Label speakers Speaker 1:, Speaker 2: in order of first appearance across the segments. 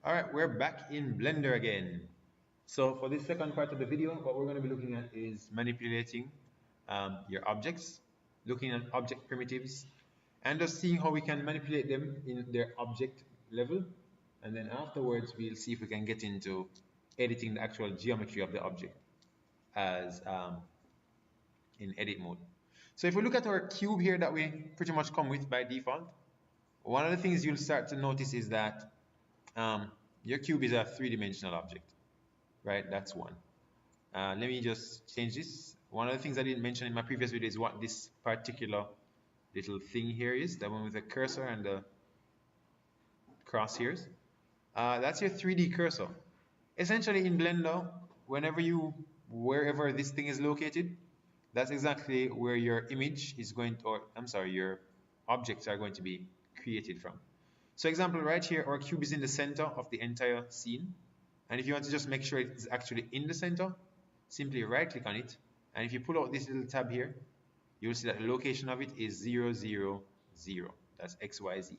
Speaker 1: All right, we're back in Blender again. So for this second part of the video, what we're going to be looking at is manipulating your objects, looking at object primitives, and just seeing how we can manipulate them in their object level. And then afterwards, we'll see if we can get into editing the actual geometry of the object as in edit mode. So if we look at our cube here that we pretty much come with by default, one of the things you'll start to notice is that your cube is a three-dimensional object, right? That's one. Let me just change this. One of the things I didn't mention in my previous video is what this particular little thing here is, the one with the cursor and the crosshairs. That's your 3D cursor. Essentially in Blender, wherever this thing is located, that's exactly where your image is going to, or I'm sorry, your objects are going to be created from. So example, right here, our cube is in the center of the entire scene. And if you want to just make sure it's actually in the center, simply right click on it. And if you pull out this little tab here, you'll see that the location of it is 0, 0, 0. That's X, Y, Z.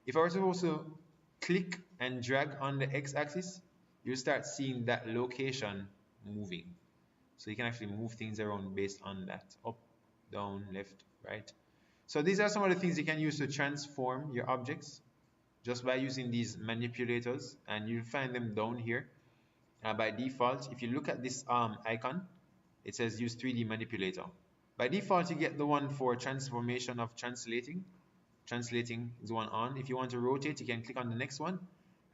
Speaker 1: If I were to also click and drag on the X axis, you'll start seeing that location moving. So you can actually move things around based on that. Up, down, left, right. So these are some of the things you can use to transform your objects just by using these manipulators, and you'll find them down here by default. If you look at this icon, it says use 3D manipulator. By default, you get the one for transformation of translating. Translating is the one on. If you want to rotate, you can click on the next one,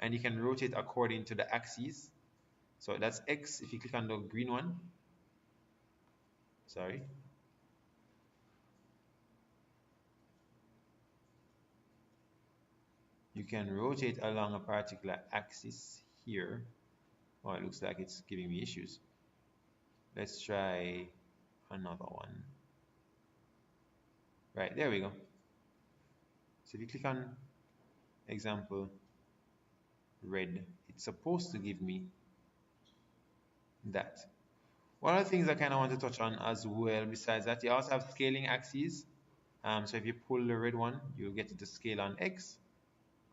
Speaker 1: and you can rotate according to the axes. So that's X. If you click on the green one, sorry, you can rotate along a particular axis here. Oh, it looks like it's giving me issues. Let's try another one. Right, there we go. So if you click on example red, it's supposed to give me that. One of the things I kind of want to touch on as well, besides that, you also have scaling axes. So if you pull the red one, you'll get it to scale on X,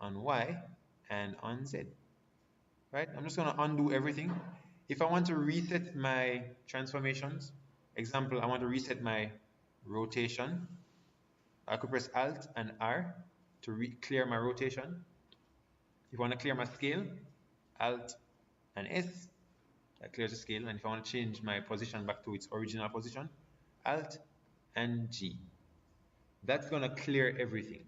Speaker 1: on Y, and on Z. Right? I'm just going to undo everything. If I want to reset my transformations, example, I want to reset my rotation, I could press Alt and R to clear my rotation. If I want to clear my scale, Alt and S, that clears the scale. And if I want to change my position back to its original position, Alt and G. That's going to clear everything,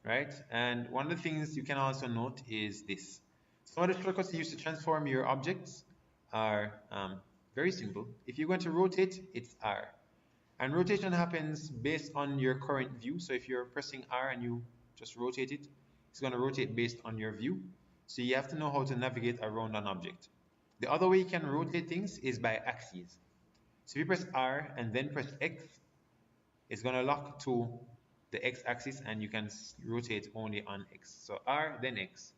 Speaker 1: right? And one of the things you can also note is this. Some of the shortcuts you use to transform your objects are very simple. If you're going to rotate, it's R. And rotation happens based on your current view. So if you're pressing R and you just rotate it, it's going to rotate based on your view. So you have to know how to navigate around an object. The other way you can rotate things is by axes. So if you press R and then press X, it's going to lock to the X axis and you can rotate only on X. So R, then X.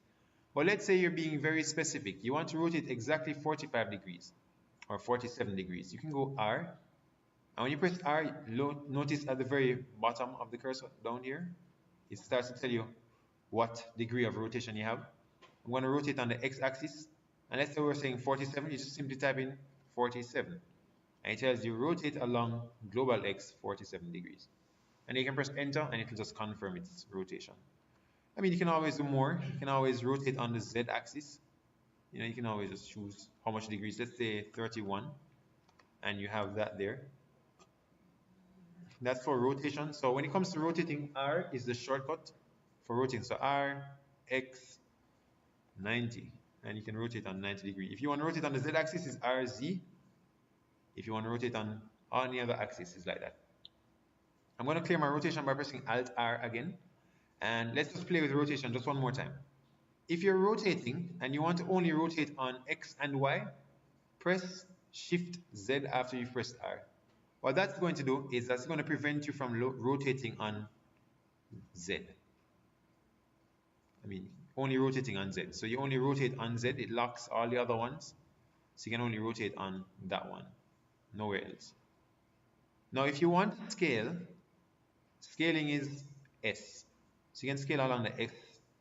Speaker 1: But let's say you're being very specific. You want to rotate exactly 45 degrees or 47 degrees. You can go R. And when you press R, notice at the very bottom of the cursor down here, it starts to tell you what degree of rotation you have. I'm going to rotate on the X axis. And let's say we're saying 47, you just simply type in 47. And it tells you rotate along global X 47 degrees. And you can press enter and it will just confirm its rotation. I mean, you can always do more. You can always rotate on the Z axis. You know, you can always just choose how much degrees. Let's say 31. And you have that there. That's for rotation. So when it comes to rotating, R is the shortcut for rotating. So R, X, 90. And you can rotate on 90 degrees. If you want to rotate on the Z axis, it's RZ. If you want to rotate on any other axis, it's like that. I'm going to clear my rotation by pressing Alt R again. And let's just play with rotation just one more time. If you're rotating and you want to only rotate on X and Y, press Shift Z after you've pressed R. What that's going to do is that's going to prevent you from rotating on Z. I mean, only rotating on Z. So you only rotate on Z, it locks all the other ones. So you can only rotate on that one, nowhere else. Now, if you want to scale, scaling is S. So you can scale along the X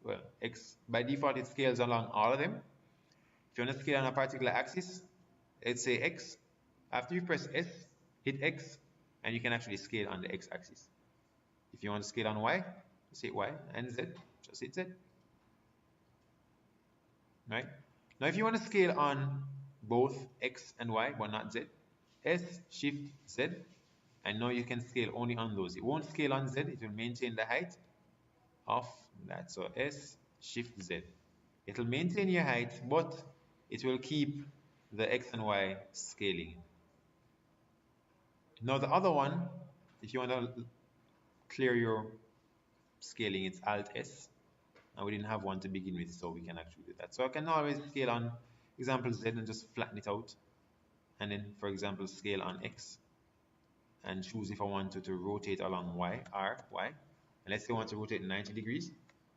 Speaker 1: well, X by default it scales along all of them. If you want to scale on a particular axis, let's say X, after you press S, hit X, and you can actually scale on the X axis. If you want to scale on Y, just hit Y, and Z, just hit Z. Right? Now if you want to scale on both X and Y, but not Z, S, Shift, Z, and now you can scale only on those. It won't scale on Z, it will maintain the height of that. So S, Shift, Z. It will maintain your height, but it will keep the X and Y scaling. Now the other one, if you want to clear your scaling, it's Alt S. And we didn't have one to begin with, so we can actually do that. So I can always scale on example Z and just flatten it out. And then, for example, scale on X and choose if I wanted to rotate along Y, R, Y. And let's say I want to rotate 90 degrees,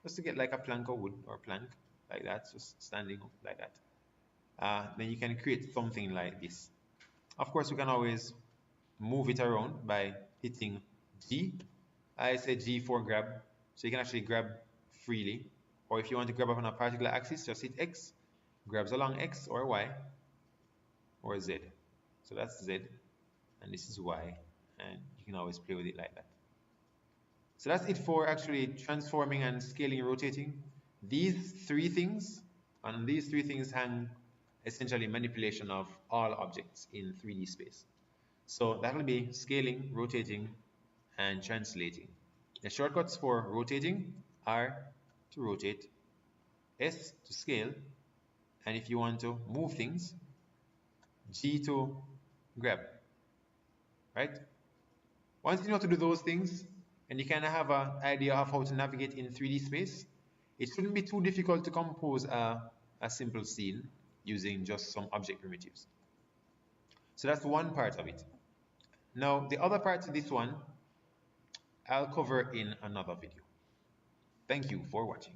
Speaker 1: just to get like a plank of wood or plank like that, just standing up like that. Then you can create something like this. Of course, we can always move it around by hitting G. I say G for grab, so you can actually grab freely. Or if you want to grab up on a particular axis, just hit X, grabs along X or Y or Z. So that's Z, and this is Y, and you can always play with it like that. So that's it for actually transforming and scaling and rotating. These three things, on these three things hang essentially manipulation of all objects in 3D space. So that will be scaling, rotating, and translating. The shortcuts for rotating are to rotate, S to scale, and if you want to move things, G to grab, right? Once you know how to do those things, and you kind of have an idea of how to navigate in 3D space, it shouldn't be too difficult to compose a simple scene using just some object primitives. So that's one part of it. Now, the other part of this one, I'll cover in another video. Thank you for watching.